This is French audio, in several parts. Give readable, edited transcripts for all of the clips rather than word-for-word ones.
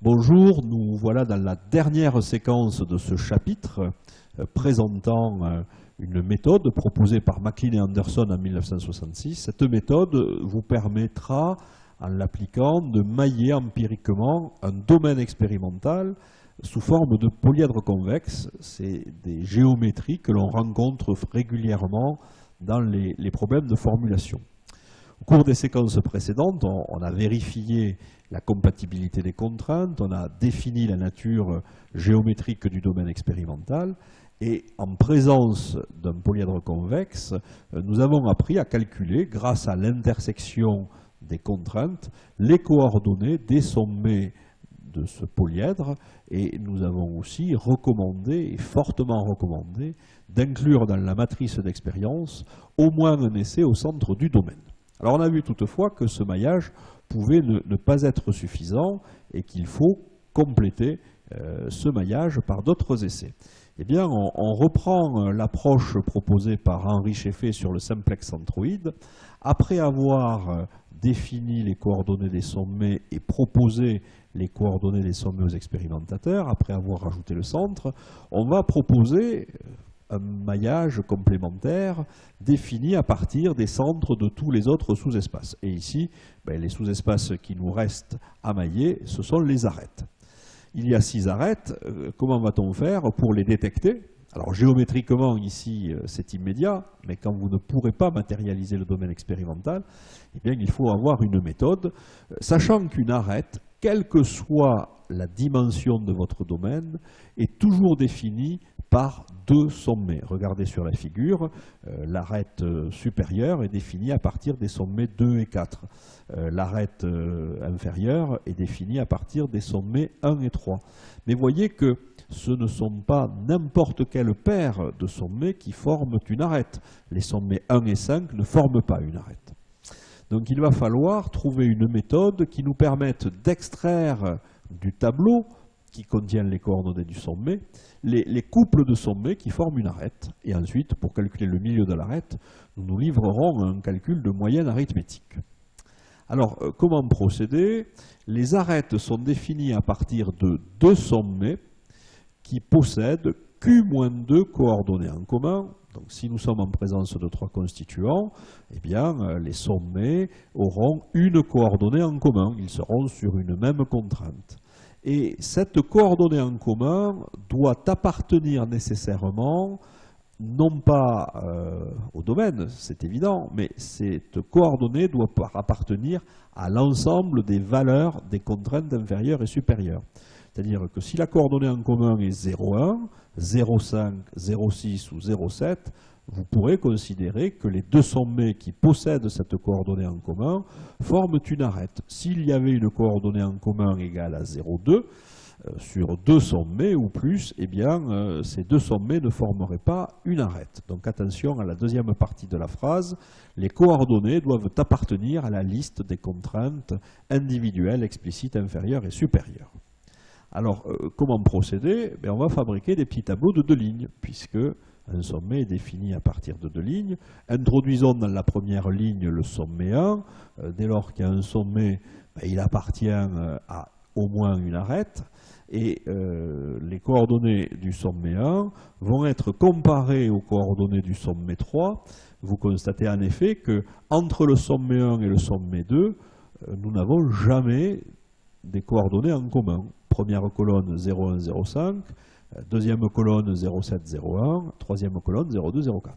Bonjour, nous voilà dans la dernière séquence de ce chapitre présentant une méthode proposée par MacLean et Anderson en 1966. Cette méthode vous permettra, en l'appliquant, de mailler empiriquement un domaine expérimental sous forme de polyèdre convexe. C'est des géométries que l'on rencontre régulièrement dans les problèmes de formulation. Au cours des séquences précédentes, on a vérifié la compatibilité des contraintes, on a défini la nature géométrique du domaine expérimental, et en présence d'un polyèdre convexe, nous avons appris à calculer, grâce à l'intersection des contraintes, les coordonnées des sommets de ce polyèdre, et nous avons aussi recommandé, et fortement recommandé, d'inclure dans la matrice d'expérience au moins un essai au centre du domaine. Alors on a vu toutefois que ce maillage pouvait ne pas être suffisant et qu'il faut compléter ce maillage par d'autres essais. Eh bien, on reprend l'approche proposée par Henri Scheffé sur le simplex centroïde. Après avoir défini les coordonnées des sommets et proposé les coordonnées des sommets aux expérimentateurs, après avoir rajouté le centre, on va proposer un maillage complémentaire défini à partir des centres de tous les autres sous-espaces. Et ici, les sous-espaces qui nous restent à mailler, ce sont les arêtes. Il y a 6 arêtes. Comment va-t-on faire pour les détecter? Alors géométriquement, ici, c'est immédiat, mais quand vous ne pourrez pas matérialiser le domaine expérimental, eh bien, il faut avoir une méthode, sachant qu'une arête, quelle que soit la dimension de votre domaine, est toujours définie par 2 sommets. Regardez sur la figure, l'arête supérieure est définie à partir des sommets 2 et 4. L'arête inférieure est définie à partir des sommets 1 et 3. Mais voyez que ce ne sont pas n'importe quelle paire de sommets qui forment une arête. Les sommets 1 et 5 ne forment pas une arête. Donc il va falloir trouver une méthode qui nous permette d'extraire du tableau qui contient les coordonnées du sommet, les couples de sommets qui forment une arête. Et ensuite, pour calculer le milieu de l'arête, nous nous livrerons un calcul de moyenne arithmétique. Alors, comment procéder? Les arêtes sont définies à partir de 2 sommets qui possèdent Q-2 coordonnées en commun. Donc, si nous sommes en présence de 3 constituants, eh bien, les sommets auront une coordonnée en commun. Ils seront sur une même contrainte. Et cette coordonnée en commun doit appartenir nécessairement, non pas au domaine, c'est évident, mais cette coordonnée doit appartenir à l'ensemble des valeurs des contraintes inférieures et supérieures. C'est-à-dire que si la coordonnée en commun est 0,1, 0,5, 0,6 ou 0,7, vous pourrez considérer que les 2 sommets qui possèdent cette coordonnée en commun forment une arête. S'il y avait une coordonnée en commun égale à 0,2, sur 2 sommets ou plus, eh bien, ces 2 sommets ne formeraient pas une arête. Donc attention à la deuxième partie de la phrase, les coordonnées doivent appartenir à la liste des contraintes individuelles, explicites, inférieures et supérieures. Alors, comment procéder? On va fabriquer des petits tableaux de 2 lignes, puisque un sommet est défini à partir de 2 lignes. Introduisons dans la première ligne le sommet 1. Dès lors qu'il y a un sommet, il appartient à au moins une arête. Et les coordonnées du sommet 1 vont être comparées aux coordonnées du sommet 3. Vous constatez en effet qu'entre le sommet 1 et le sommet 2, nous n'avons jamais des coordonnées en commun. Première colonne 0,1, 0,5. Deuxième colonne 0,7,0,1, troisième colonne 0,2,0,4.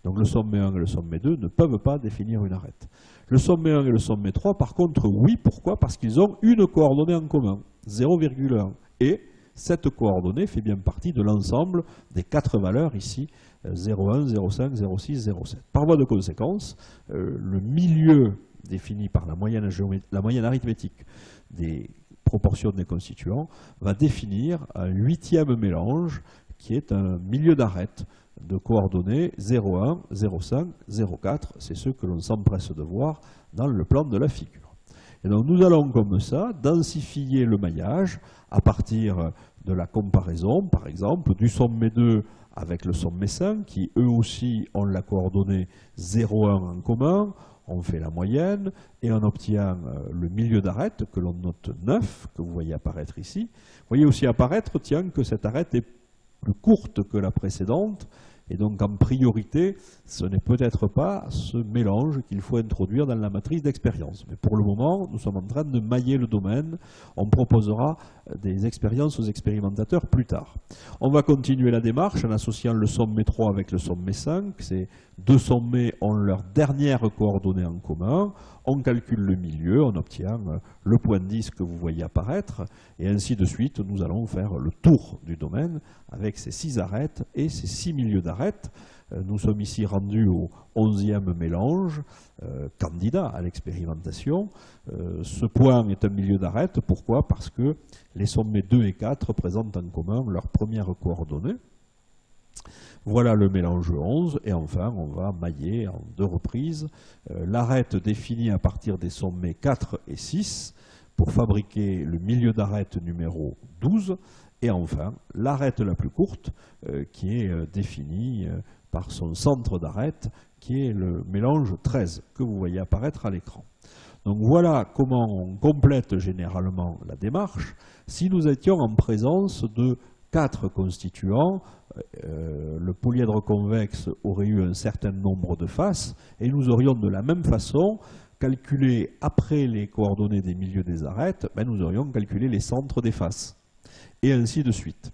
Donc le sommet 1 et le sommet 2 ne peuvent pas définir une arête. Le sommet 1 et le sommet 3, par contre, oui. Pourquoi? Parce qu'ils ont une coordonnée en commun, 0,1. Et cette coordonnée fait bien partie de l'ensemble des 4 valeurs ici, 0,1, 0,5, 0,6, 0,7. Par voie de conséquence, le milieu défini par la moyenne arithmétique des proportion des constituants, va définir un 8e mélange qui est un milieu d'arête de coordonnées 0,1, 0,5, 0,4. C'est ce que l'on s'empresse de voir dans le plan de la figure. Et donc nous allons comme ça densifier le maillage à partir de la comparaison, par exemple, du sommet 2 avec le sommet 5, qui eux aussi ont la coordonnée 0,1 en commun. On fait la moyenne et on obtient le milieu d'arête que l'on note 9, que vous voyez apparaître ici. Vous voyez aussi apparaître, tiens, que cette arête est plus courte que la précédente. Et donc, en priorité, ce n'est peut-être pas ce mélange qu'il faut introduire dans la matrice d'expérience. Mais pour le moment, nous sommes en train de mailler le domaine. On proposera des expériences aux expérimentateurs plus tard. On va continuer la démarche en associant le sommet 3 avec le sommet 5. Ces deux sommets ont leurs dernières coordonnées en commun. On calcule le milieu, on obtient le point 10 que vous voyez apparaître. Et ainsi de suite, nous allons faire le tour du domaine avec ces 6 arêtes et ces 6 milieux d'arêtes. Nous sommes ici rendus au 11e mélange, candidat à l'expérimentation. Ce point est un milieu d'arête. Pourquoi? Parce que les sommets 2 et 4 présentent en commun leurs premières coordonnées. Voilà le mélange 11, et enfin on va mailler en 2 reprises l'arête définie à partir des sommets 4 et 6 pour fabriquer le milieu d'arête numéro 12, et enfin l'arête la plus courte qui est définie par son centre d'arête qui est le mélange 13 que vous voyez apparaître à l'écran. Donc voilà comment on complète généralement la démarche si nous étions en présence de 4 constituants. Le polyèdre convexe aurait eu un certain nombre de faces et nous aurions de la même façon calculé, après les coordonnées des milieux des arêtes, nous aurions calculé les centres des faces et ainsi de suite.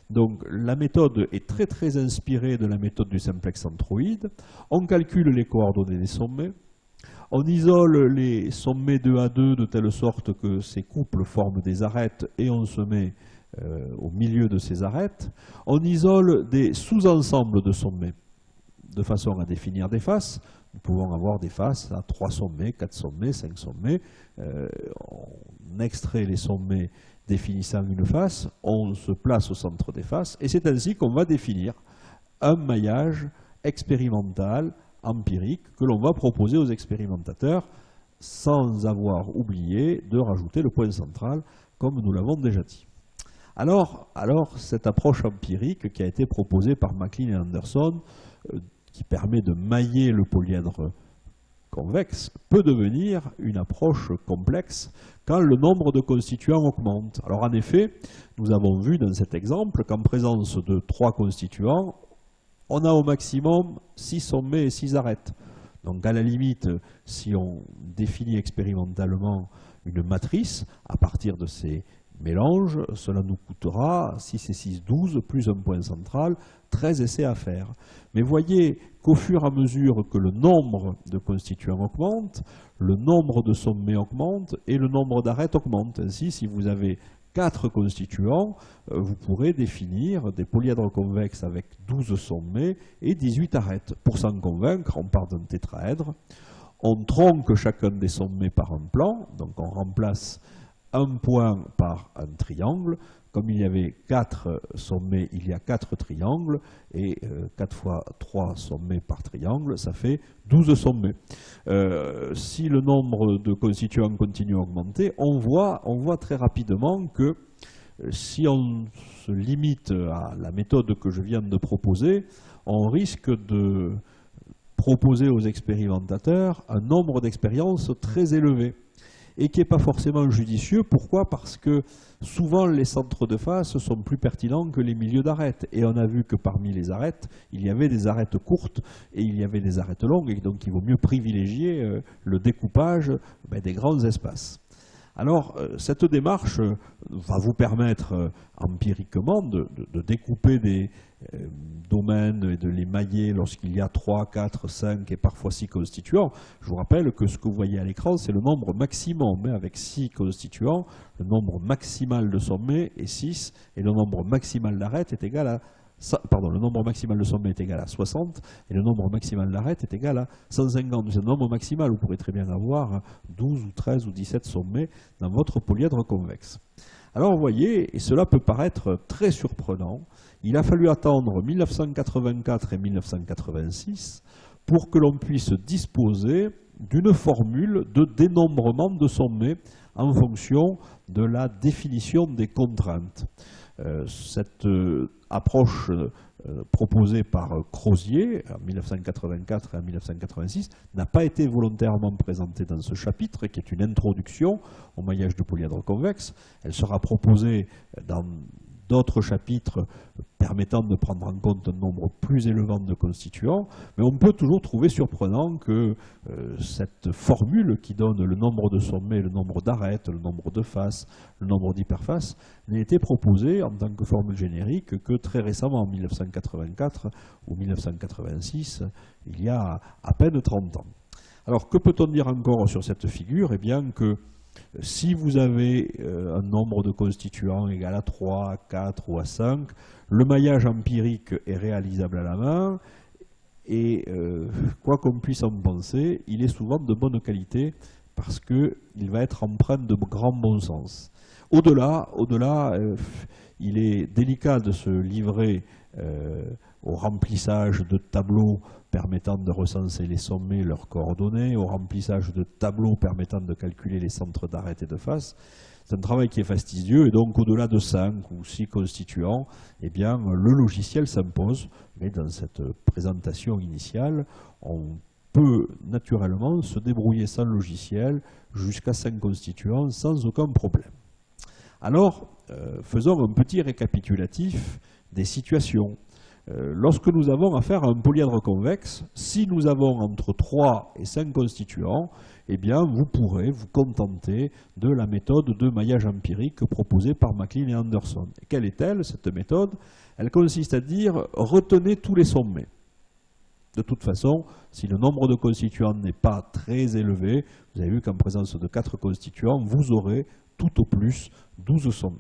Donc la méthode est très inspirée de la méthode du simplex centroïde. On calcule les coordonnées des sommets, on isole les sommets 2 à 2 de telle sorte que ces couples forment des arêtes et on se met au milieu de ces arêtes. On isole des sous-ensembles de sommets de façon à définir des faces. Nous pouvons avoir des faces à 3 sommets, 4 sommets, 5 sommets. On extrait les sommets définissant une face, on se place au centre des faces, et c'est ainsi qu'on va définir un maillage expérimental, empirique, que l'on va proposer aux expérimentateurs sans avoir oublié de rajouter le point central, comme nous l'avons déjà dit. Alors, cette approche empirique qui a été proposée par MacLean et Anderson, qui permet de mailler le polyèdre convexe, peut devenir une approche complexe quand le nombre de constituants augmente. Alors en effet, nous avons vu dans cet exemple qu'en présence de 3 constituants, on a au maximum 6 sommets et 6 arêtes. Donc à la limite, si on définit expérimentalement une matrice à partir de ces mélange, cela nous coûtera 6 et 6, 12, plus un point central, 13 essais à faire. Mais voyez qu'au fur et à mesure que le nombre de constituants augmente, le nombre de sommets augmente et le nombre d'arêtes augmente. Ainsi, si vous avez 4 constituants, vous pourrez définir des polyèdres convexes avec 12 sommets et 18 arêtes. Pour s'en convaincre, on part d'un tétraèdre, on tronque chacun des sommets par un plan, donc on remplace un point par un triangle. Comme il y avait 4 sommets, il y a 4 triangles, et 4 fois 3 sommets par triangle, ça fait 12 sommets. Si le nombre de constituants continue à augmenter, on voit très rapidement que si on se limite à la méthode que je viens de proposer, on risque de proposer aux expérimentateurs un nombre d'expériences très élevé, et qui n'est pas forcément judicieux. Pourquoi? Parce que souvent les centres de face sont plus pertinents que les milieux d'arêtes. Et on a vu que parmi les arêtes, il y avait des arêtes courtes et il y avait des arêtes longues, et donc il vaut mieux privilégier le découpage des grands espaces. Alors, cette démarche va vous permettre empiriquement de découper des domaines et de les mailler lorsqu'il y a 3, 4, 5 et parfois 6 constituants. Je vous rappelle que ce que vous voyez à l'écran, c'est le nombre maximum. Mais avec 6 constituants, le nombre maximal de sommets est 6 et le nombre maximal d'arêtes est égal à... Pardon, le nombre maximal de sommets est égal à 60 et le nombre maximal d'arêtes est égal à 150. C'est le nombre maximal. Vous pourrez très bien avoir 12 ou 13 ou 17 sommets dans votre polyèdre convexe. Alors vous voyez, et cela peut paraître très surprenant, il a fallu attendre 1984 et 1986 pour que l'on puisse disposer d'une formule de dénombrement de sommets en fonction de la définition des contraintes. Cette approche proposée par Crozier en 1984 et en 1986 n'a pas été volontairement présentée dans ce chapitre, qui est une introduction au maillage de polyèdre convexe. Elle sera proposée dans d'autres chapitres permettant de prendre en compte un nombre plus élevant de constituants, mais on peut toujours trouver surprenant que cette formule qui donne le nombre de sommets, le nombre d'arêtes, le nombre de faces, le nombre d'hyperfaces, n'ait été proposée en tant que formule générique que très récemment, en 1984 ou 1986, il y a à peine 30 ans. Alors que peut-on dire encore sur cette figure? Eh bien que si vous avez un nombre de constituants égal à 3, à 4 ou à 5, le maillage empirique est réalisable à la main et quoi qu'on puisse en penser, il est souvent de bonne qualité parce qu'il va être empreint de grand bon sens. Au-delà, il est délicat de se livrer au remplissage de tableaux permettant de recenser les sommets, leurs coordonnées, au remplissage de tableaux permettant de calculer les centres d'arêtes et de faces. C'est un travail qui est fastidieux et donc au-delà de 5 ou 6 constituants, eh bien, le logiciel s'impose. Mais dans cette présentation initiale, on peut naturellement se débrouiller sans logiciel jusqu'à 5 constituants sans aucun problème. Alors, faisons un petit récapitulatif des situations. Lorsque nous avons affaire à un polyèdre convexe, si nous avons entre 3 et 5 constituants, eh bien vous pourrez vous contenter de la méthode de maillage empirique proposée par MacLean et Anderson. Et quelle est-elle, cette méthode? Elle consiste à dire retenez tous les sommets. De toute façon, si le nombre de constituants n'est pas très élevé, vous avez vu qu'en présence de 4 constituants, vous aurez tout au plus 12 sommets.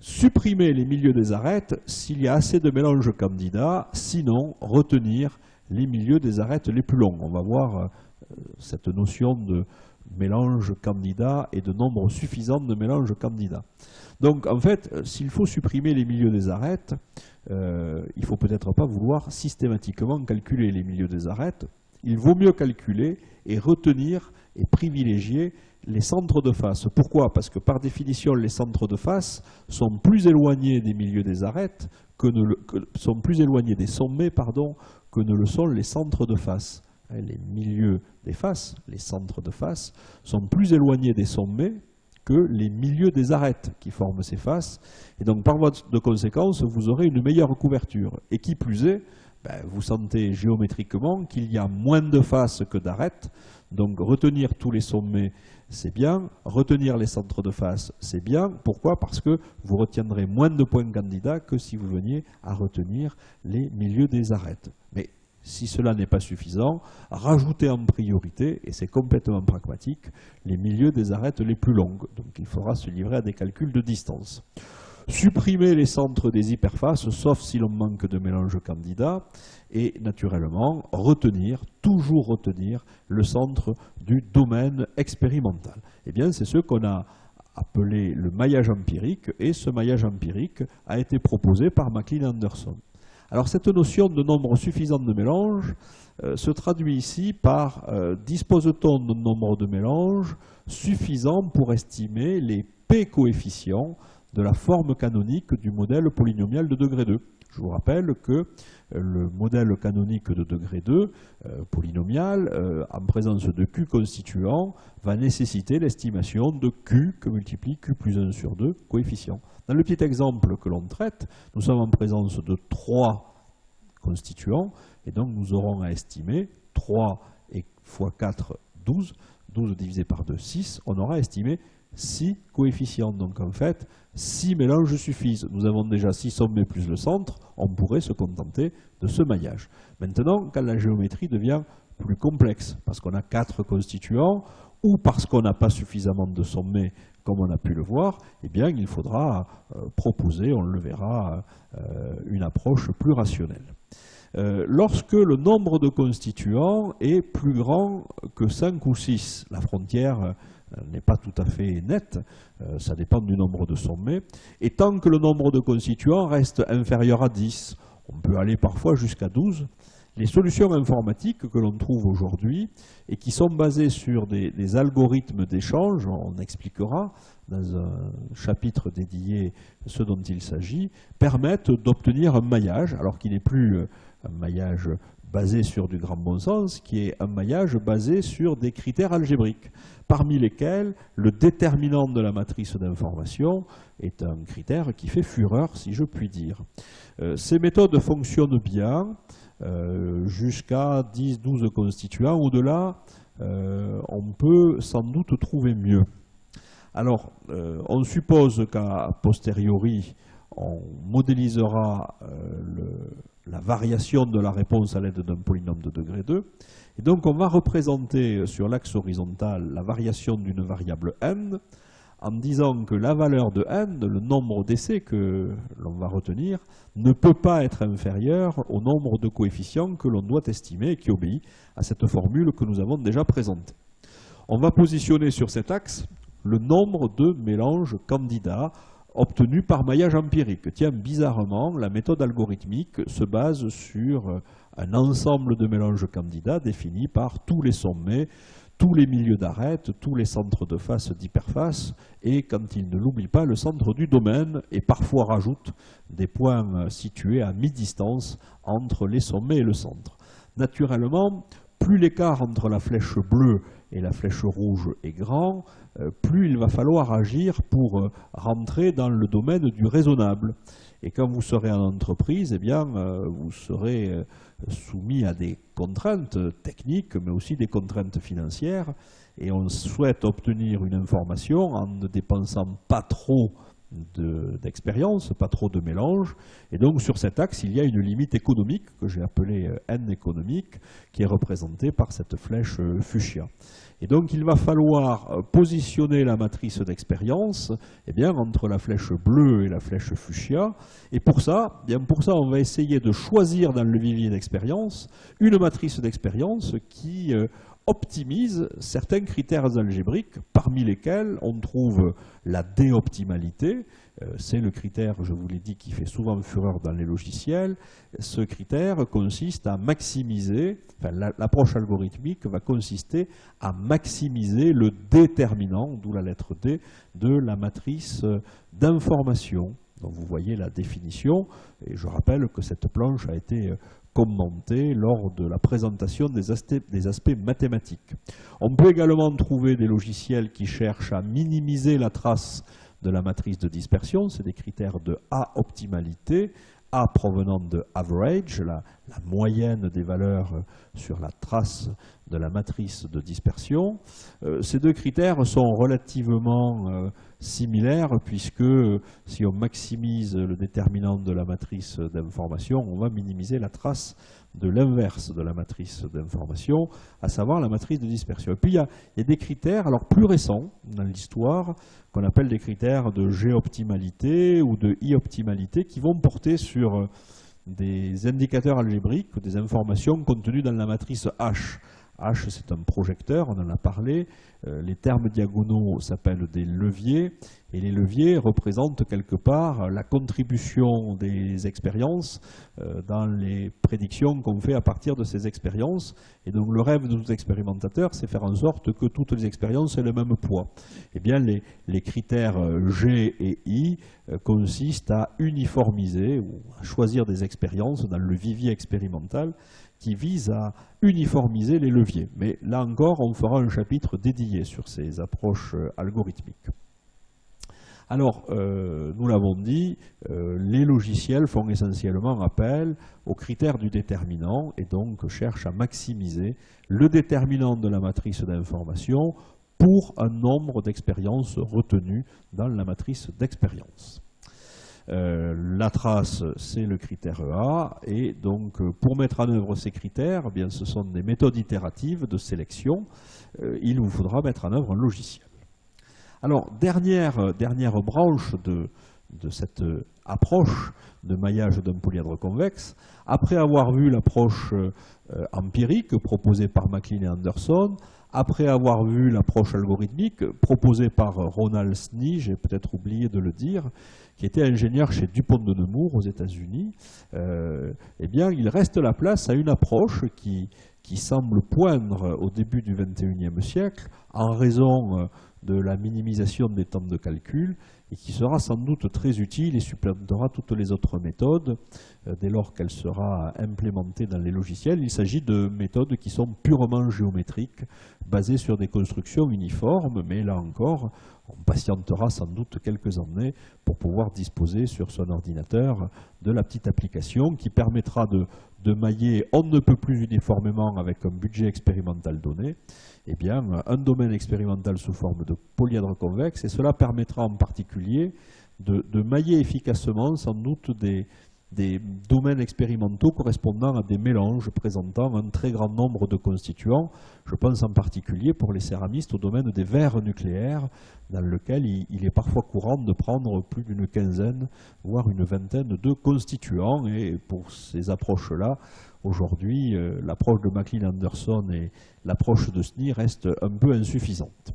Supprimer les milieux des arêtes s'il y a assez de mélanges candidats, sinon retenir les milieux des arêtes les plus longs. On va voir cette notion de mélange candidat et de nombre suffisant de mélanges candidats. Donc en fait, s'il faut supprimer les milieux des arêtes, il ne faut peut-être pas vouloir systématiquement calculer les milieux des arêtes. Il vaut mieux calculer et retenir et privilégier les centres de face. Pourquoi? Parce que par définition, les centres de face sont plus éloignés des milieux des arêtes, sont plus éloignés des sommets, que ne le sont les centres de face. Les milieux des faces, les centres de face, sont plus éloignés des sommets que les milieux des arêtes qui forment ces faces. Et donc par voie de conséquence, vous aurez une meilleure couverture. Et qui plus est, vous sentez géométriquement qu'il y a moins de faces que d'arêtes. Donc retenir tous les sommets, c'est bien. Retenir les centres de face, c'est bien. Pourquoi? Parce que vous retiendrez moins de points candidats que si vous veniez à retenir les milieux des arêtes. Mais si cela n'est pas suffisant, rajoutez en priorité, et c'est complètement pragmatique, les milieux des arêtes les plus longues. Donc il faudra se livrer à des calculs de distance. Supprimer les centres des hyperfaces, sauf si l'on manque de mélange candidat, et naturellement toujours retenir le centre du domaine expérimental. Eh bien, c'est ce qu'on a appelé le maillage empirique, et ce maillage empirique a été proposé par MacLean et Anderson. Alors cette notion de nombre suffisant de mélanges se traduit ici par dispose-t-on d'un nombre de mélanges suffisant pour estimer les P coefficients de la forme canonique du modèle polynomial de degré 2. Je vous rappelle que le modèle canonique de degré 2, polynomial, en présence de Q constituants, va nécessiter l'estimation de Q que multiplie Q plus 1 sur 2 coefficients. Dans le petit exemple que l'on traite, nous sommes en présence de 3 constituants, et donc nous aurons à estimer 3 fois 4, 12, 12 divisé par 2, 6, on aura estimé 6 coefficients. Donc en fait, 6 mélanges suffisent. Nous avons déjà 6 sommets plus le centre, on pourrait se contenter de ce maillage. Maintenant, quand la géométrie devient plus complexe, parce qu'on a 4 constituants, ou parce qu'on n'a pas suffisamment de sommets, comme on a pu le voir, eh bien il faudra proposer, on le verra, une approche plus rationnelle. Lorsque le nombre de constituants est plus grand que 5 ou 6, la frontière n'est pas tout à fait nette, ça dépend du nombre de sommets, et tant que le nombre de constituants reste inférieur à 10, on peut aller parfois jusqu'à 12, Les solutions informatiques que l'on trouve aujourd'hui et qui sont basées sur des algorithmes d'échange, on expliquera dans un chapitre dédié ce dont il s'agit, permettent d'obtenir un maillage, alors qu'il n'est plus un maillage basé sur du grand bon sens, qui est un maillage basé sur des critères algébriques, parmi lesquels le déterminant de la matrice d'information est un critère qui fait fureur, si je puis dire. Ces méthodes fonctionnent bien, jusqu'à 10-12 constituants. Au-delà, on peut sans doute trouver mieux. Alors, on suppose qu'à posteriori, on modélisera la variation de la réponse à l'aide d'un polynôme de degré 2. Et donc, on va représenter sur l'axe horizontal la variation d'une variable n, en disant que la valeur de n, le nombre d'essais que l'on va retenir, ne peut pas être inférieur au nombre de coefficients que l'on doit estimer et qui obéit à cette formule que nous avons déjà présentée. On va positionner sur cet axe le nombre de mélanges candidats obtenus par maillage empirique. Tiens, bizarrement, la méthode algorithmique se base sur un ensemble de mélanges candidats définis par tous les sommets, tous les milieux d'arête, tous les centres de face d'hyperface, et quand il ne l'oublie pas, le centre du domaine, et parfois rajoute des points situés à mi-distance entre les sommets et le centre. Naturellement, plus l'écart entre la flèche bleue et la flèche rouge est grand, plus il va falloir agir pour rentrer dans le domaine du raisonnable. Et quand vous serez en entreprise, eh bien, vous serez soumis à des contraintes techniques, mais aussi des contraintes financières. Et on souhaite obtenir une information en ne dépensant pas trop d'expérience, pas trop de mélange. Et donc sur cet axe, il y a une limite économique, que j'ai appelée n économique, qui est représentée par cette flèche fuchsia. Et donc il va falloir positionner la matrice d'expérience entre la flèche bleue et la flèche fuchsia. Et pour ça, on va essayer de choisir dans le vivier d'expérience une matrice d'expérience qui optimise certains critères algébriques, parmi lesquels on trouve la déoptimalité. C'est le critère, je vous l'ai dit, qui fait souvent fureur dans les logiciels. Ce critère consiste à maximiser, l'approche algorithmique va consister à maximiser le déterminant, d'où la lettre D, de la matrice d'information. Donc vous voyez la définition, et je rappelle que cette planche a été commentée lors de la présentation des aspects mathématiques. On peut également trouver des logiciels qui cherchent à minimiser la trace de la matrice de dispersion, c'est des critères de A optimalité, A provenant de average, la moyenne des valeurs sur la trace de la matrice de dispersion. Ces deux critères sont relativement similaires, puisque si on maximise le déterminant de la matrice d'information, on va minimiser la trace de l'inverse de la matrice d'information, à savoir la matrice de dispersion. Et puis il y a des critères, alors plus récents dans l'histoire, qu'on appelle des critères de G-optimalité ou de I-optimalité, qui vont porter sur des indicateurs algébriques ou des informations contenues dans la matrice H. H, c'est un projecteur, on en a parlé. Les termes diagonaux s'appellent des leviers, et les leviers représentent quelque part la contribution des expériences dans les prédictions qu'on fait à partir de ces expériences. Et donc le rêve de tout expérimentateur, c'est faire en sorte que toutes les expériences aient le même poids. Eh bien, les critères G et I consistent à uniformiser ou à choisir des expériences dans le vivier expérimental qui vise à uniformiser les leviers. Mais là encore, on fera un chapitre dédié sur ces approches algorithmiques. Alors, nous l'avons dit, les logiciels font essentiellement appel aux critères du déterminant et donc cherchent à maximiser le déterminant de la matrice d'information pour un nombre d'expériences retenues dans la matrice d'expérience. La trace, c'est le critère A, et donc pour mettre en œuvre ces critères, eh bien, ce sont des méthodes itératives de sélection. Il vous faudra mettre en œuvre un logiciel. Alors, dernière branche de cette approche de maillage d'un polyèdre convexe, après avoir vu l'approche empirique proposée par MacLean et Anderson, après avoir vu l'approche algorithmique proposée par Ronald Snee, j'ai peut-être oublié de le dire, qui était ingénieur chez Dupont de Nemours aux États-Unis, eh bien, il reste la place à une approche qui semble poindre au début du XXIe siècle en raison de la minimisation des temps de calcul et qui sera sans doute très utile et supplantera toutes les autres méthodes dès lors qu'elle sera implémentée dans les logiciels. Il s'agit de méthodes qui sont purement géométriques, basées sur des constructions uniformes, mais là encore, on patientera sans doute quelques années pour pouvoir disposer sur son ordinateur de la petite application qui permettra de mailler on ne peut plus uniformément avec un budget expérimental donné, eh bien, un domaine expérimental sous forme de polyèdre convexe, et cela permettra en particulier de mailler efficacement sans doute des domaines expérimentaux correspondant à des mélanges présentant un très grand nombre de constituants. Je pense en particulier pour les céramistes au domaine des verres nucléaires, dans lequel il est parfois courant de prendre plus d'une quinzaine, voire une vingtaine de constituants. Et pour ces approches-là, aujourd'hui, l'approche de McLean-Anderson et l'approche de Snee restent un peu insuffisantes.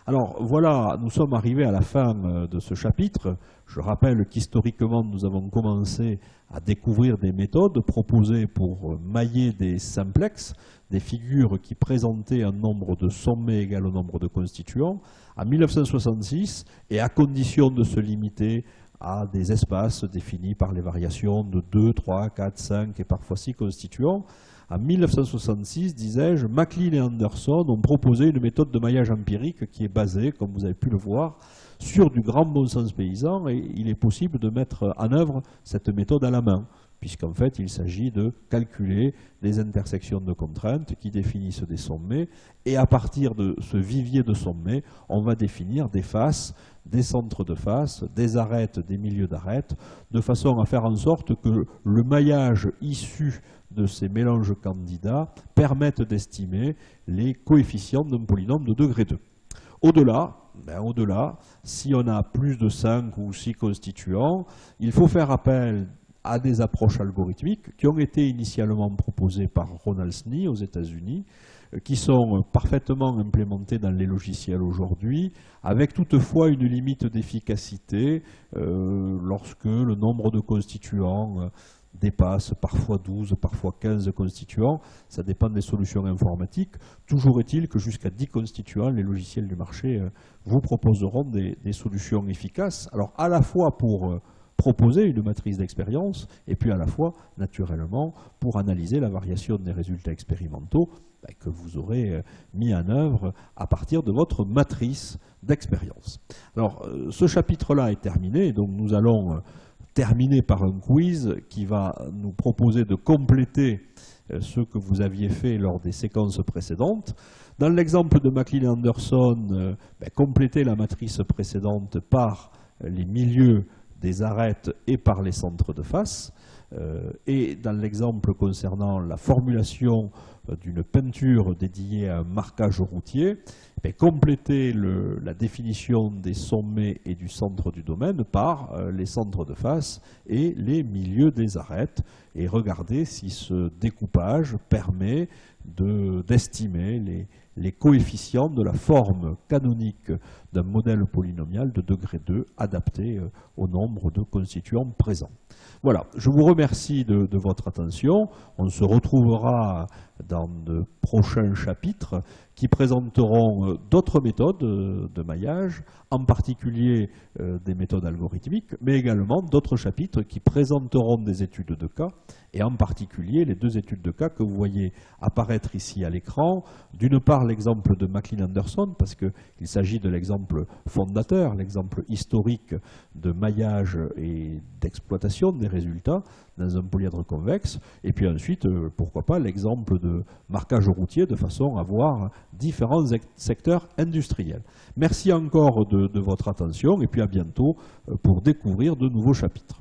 Alors voilà, nous sommes arrivés à la fin de ce chapitre. Je rappelle qu'historiquement, nous avons commencé à découvrir des méthodes proposées pour mailler des simplexes, des figures qui présentaient un nombre de sommets égal au nombre de constituants, en 1966, et à condition de se limiter à des espaces définis par les variations de 2, 3, 4, 5 et parfois 6 constituants. En 1966, disais-je, McLean et Anderson ont proposé une méthode de maillage empirique qui est basée, comme vous avez pu le voir, sur du grand bon sens paysan, et il est possible de mettre en œuvre cette méthode à la main, puisqu'en fait il s'agit de calculer des intersections de contraintes qui définissent des sommets, et à partir de ce vivier de sommets, on va définir des faces, des centres de faces, des arêtes, des milieux d'arêtes, de façon à faire en sorte que le maillage issu de ces mélanges candidats permettent d'estimer les coefficients d'un polynôme de degré 2. Au-delà, si on a plus de 5 ou 6 constituants, il faut faire appel à des approches algorithmiques qui ont été initialement proposées par Ronald Snee aux États-Unis, qui sont parfaitement implémentées dans les logiciels aujourd'hui, avec toutefois une limite d'efficacité lorsque le nombre de constituants dépasse parfois 12, parfois 15 constituants, ça dépend des solutions informatiques. Toujours est-il que jusqu'à 10 constituants, les logiciels du marché vous proposeront des solutions efficaces. Alors à la fois pour proposer une matrice d'expérience, et puis à la fois, naturellement, pour analyser la variation des résultats expérimentaux que vous aurez mis en œuvre à partir de votre matrice d'expérience. Alors ce chapitre-là est terminé, donc nous allons terminer par un quiz qui va nous proposer de compléter ce que vous aviez fait lors des séquences précédentes. Dans l'exemple de McLean-Anderson, compléter la matrice précédente par les milieux des arêtes et par les centres de face. Et dans l'exemple concernant la formulation d'une peinture dédiée à un marquage routier, compléter la définition des sommets et du centre du domaine par les centres de face et les milieux des arêtes, et regarder si ce découpage permet d'estimer les coefficients de la forme canonique d'un modèle polynomial de degré 2 adapté au nombre de constituants présents. Voilà, je vous remercie de votre attention. On se retrouvera dans de prochains chapitres qui présenteront d'autres méthodes de maillage, en particulier des méthodes algorithmiques, mais également d'autres chapitres qui présenteront des études de cas, et en particulier les deux études de cas que vous voyez apparaître ici à l'écran. D'une part, l'exemple de McLean-Anderson, parce qu'il s'agit de l'exemple fondateur, l'exemple historique de maillage et d'exploitation des résultats dans un polyèdre convexe, et puis ensuite, pourquoi pas, l'exemple de marquage routier, de façon à voir différents secteurs industriels. Merci encore de votre attention, et puis à bientôt pour découvrir de nouveaux chapitres.